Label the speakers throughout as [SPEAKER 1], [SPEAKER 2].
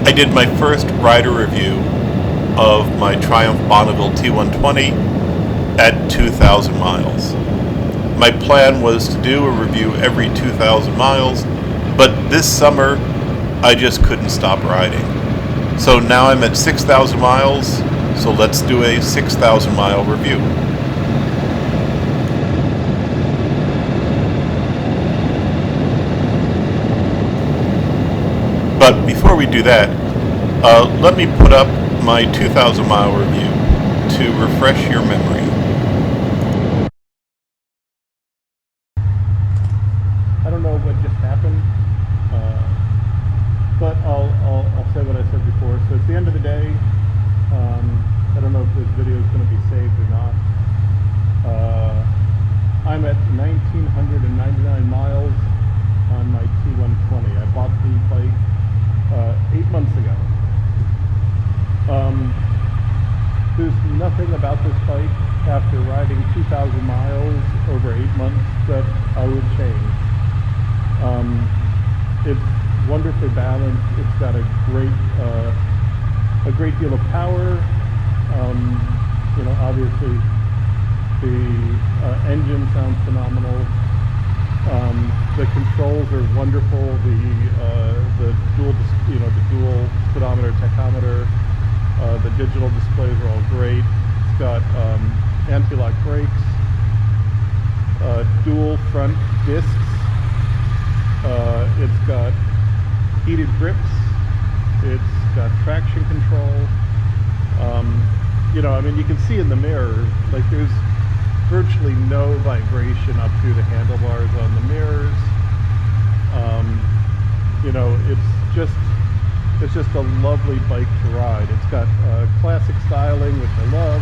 [SPEAKER 1] I did my first rider review of my Triumph Bonneville T120 at 2,000 miles. My plan was to do a review every 2,000 miles, but this summer I just couldn't stop riding. So now I'm at 6,000 miles, so let's do a 6,000 mile review. But before we do that, let me put up my 2,000 mile review to refresh your memory.
[SPEAKER 2] I don't know what just happened, but I'll say what I said before. So it's the end of the day. I don't know if this video is going to be saved or not. I'm at 1,999 miles on my T120. I bought the bike 8 months ago. There's nothing about this bike after riding 2,000 miles over 8 months that I would change. It's wonderfully balanced. It's got a great deal of power. Obviously the engine sounds phenomenal. The controls are wonderful. The dual speedometer, tachometer, the digital displays are all great. It's got anti-lock brakes, dual front discs. It's got heated grips. It's got traction control. You can see in the mirror, like there's virtually no vibration up through the handlebars on the mirrors. It's just a lovely bike to ride. It's got classic styling, which I love.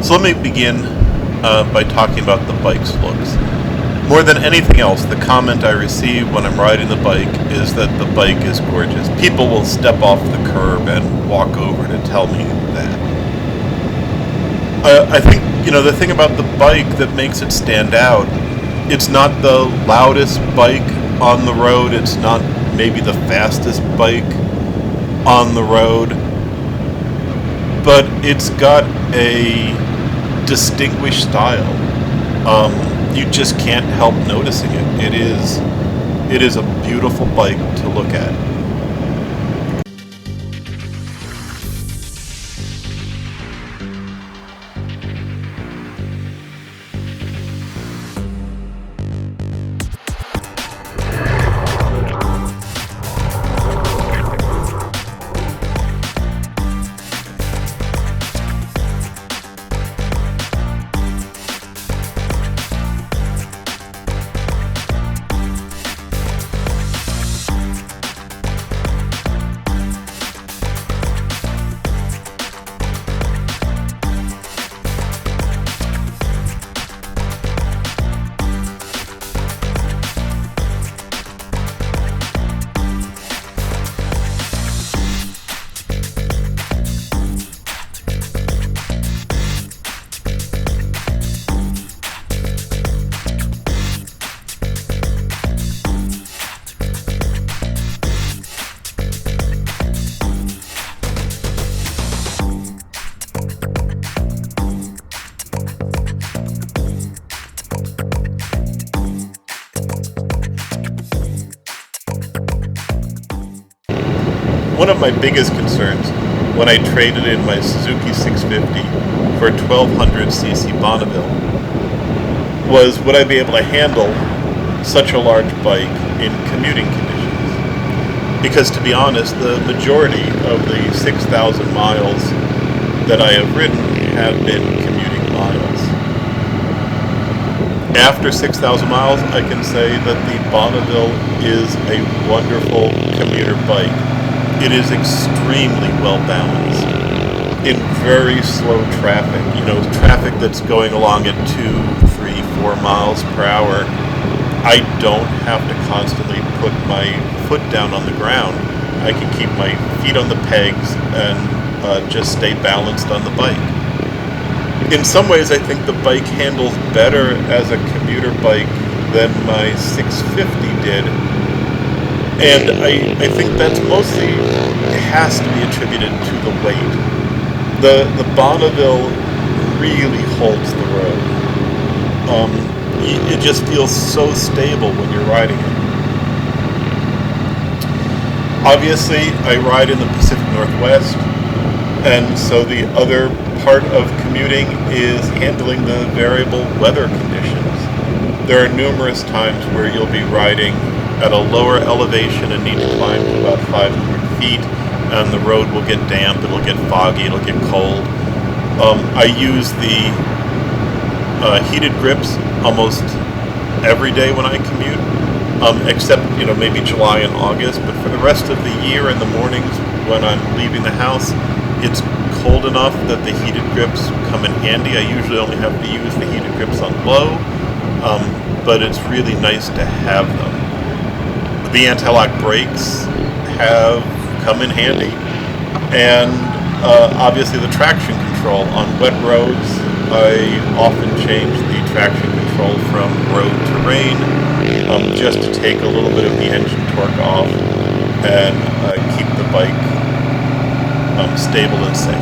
[SPEAKER 1] So let me begin by talking about the bike's looks. More than anything else, the comment I receive when I'm riding the bike is that the bike is gorgeous. People will step off the curb and walk over to tell me that. I think, the thing about the bike that makes it stand out, it's not the loudest bike on the road, it's not maybe the fastest bike on the road, but it's got a distinguished style. You just can't help noticing it. It is a beautiful bike to look at. One of my biggest concerns when I traded in my Suzuki 650 for a 1200cc Bonneville was, would I be able to handle such a large bike in commuting conditions? Because to be honest, the majority of the 6,000 miles that I have ridden have been commuting miles. After 6,000 miles, I can say that the Bonneville is a wonderful commuter bike. It is extremely well balanced in very slow traffic. Traffic that's going along at 2, 3, 4 miles per hour. I don't have to constantly put my foot down on the ground. I can keep my feet on the pegs and just stay balanced on the bike. In some ways, I think the bike handles better as a commuter bike than my 650 did. And I think that's mostly, it has to be attributed to the weight. The Bonneville really holds the road. It just feels so stable when you're riding it. Obviously, I ride in the Pacific Northwest, and so the other part of commuting is handling the variable weather conditions. There are numerous times where you'll be riding at a lower elevation and need to climb to about 500 feet, and the road will get damp, it'll get foggy, it'll get cold. I use the heated grips almost every day when I commute, except maybe July and August. But for the rest of the year, in the mornings when I'm leaving the house, it's cold enough that the heated grips come in handy. I usually only have to use the heated grips on low, but it's really nice to have them. The anti-lock brakes have come in handy, and obviously the traction control on wet roads. I often change the traction control from road to rain, just to take a little bit of the engine torque off and keep the bike stable and safe.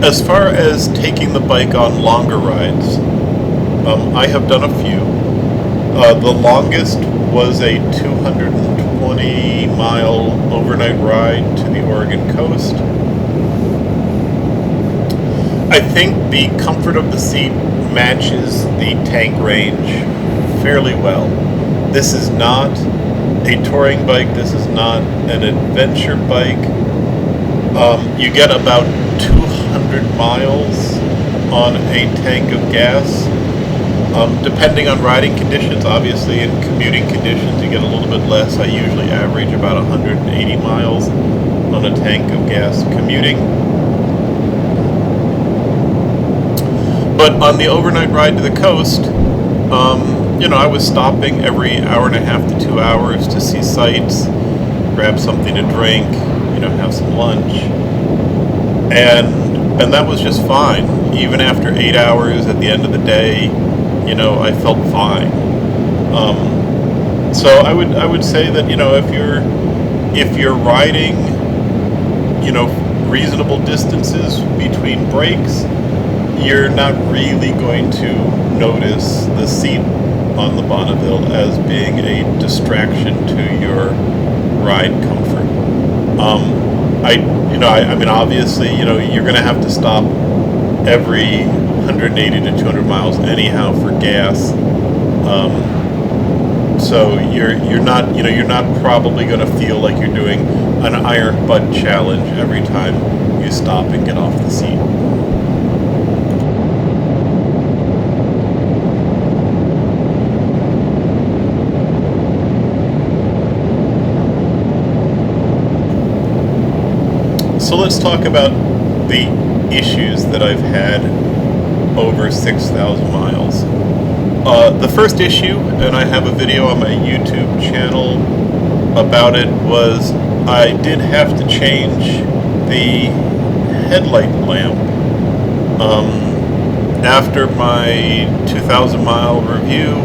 [SPEAKER 1] As far as taking the bike on longer rides, I have done a few. The longest was a 220-mile overnight ride to the Oregon coast. I think the comfort of the seat matches the tank range fairly well. This is not a touring bike. This is not an adventure bike. You get about 200 miles on a tank of gas. Depending on riding conditions, obviously in commuting conditions you get a little bit less. I usually average about 180 miles on a tank of gas commuting. But on the overnight ride to the coast, I was stopping every hour and a half to 2 hours to see sights, grab something to drink, have some lunch. And that was just fine. Even after 8 hours at the end of the day, I felt fine. So I would say that if you're riding, reasonable distances between breaks, you're not really going to notice the seat on the Bonneville as being a distraction to your ride comfort. Obviously, you're going to have to stop every 180 to 200 miles anyhow for gas. So you're not probably going to feel like you're doing an iron butt challenge every time you stop and get off the seat. So let's talk about the issues that I've had over 6,000 miles. The first issue, and I have a video on my YouTube channel about it, was I did have to change the headlight lamp. After my 2,000 mile review,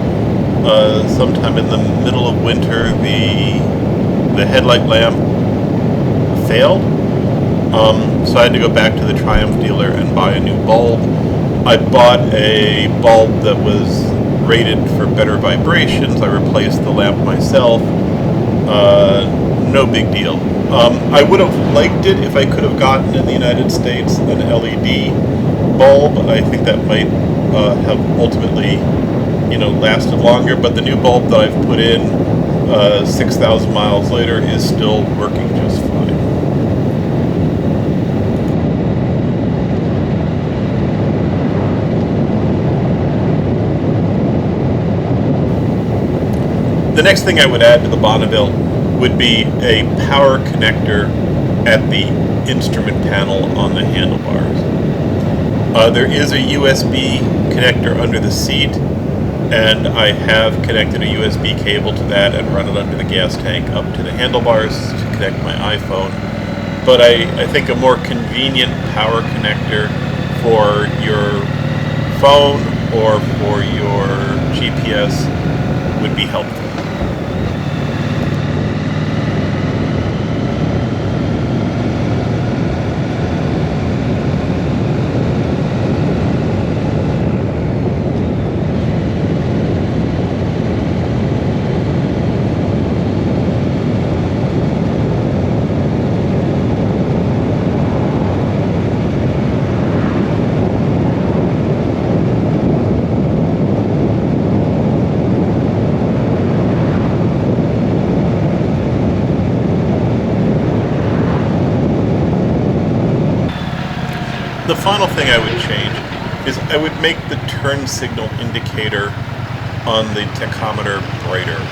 [SPEAKER 1] sometime in the middle of winter, the headlight lamp failed. So I had to go back to the Triumph dealer and buy a new bulb. I bought a bulb that was rated for better vibrations. I replaced the lamp myself. No big deal. I would have liked it if I could have gotten in the United States an LED bulb. I think that might have ultimately, lasted longer. But the new bulb that I've put in 6,000 miles later is still working just fine. The next thing I would add to the Bonneville would be a power connector at the instrument panel on the handlebars. There is a USB connector under the seat, and I have connected a USB cable to that and run it under the gas tank up to the handlebars to connect my iPhone. But I think a more convenient power connector for your phone or for your GPS would be helpful. The final thing I would change is I would make the turn signal indicator on the tachometer brighter.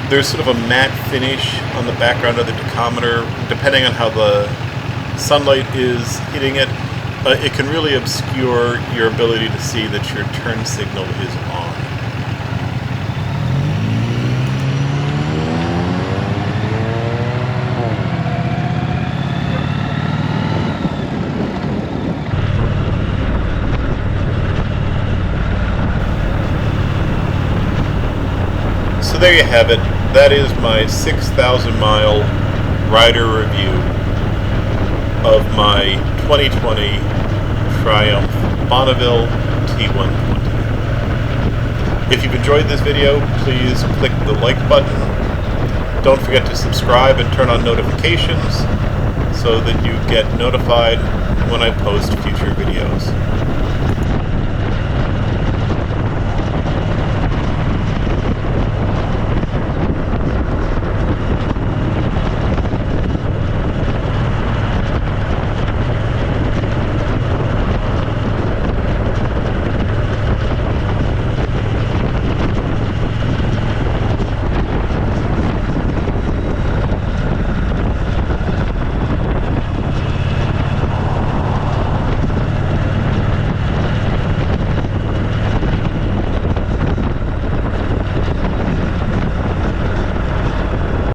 [SPEAKER 1] There's sort of a matte finish on the background of the tachometer. Depending on how the sunlight is hitting it, it can really obscure your ability to see that your turn signal is on. So there you have it. That is my 6,000 mile rider review of my 2020 Triumph Bonneville T120. If you've enjoyed this video, please click the like button. Don't forget to subscribe and turn on notifications so that you get notified when I post future videos.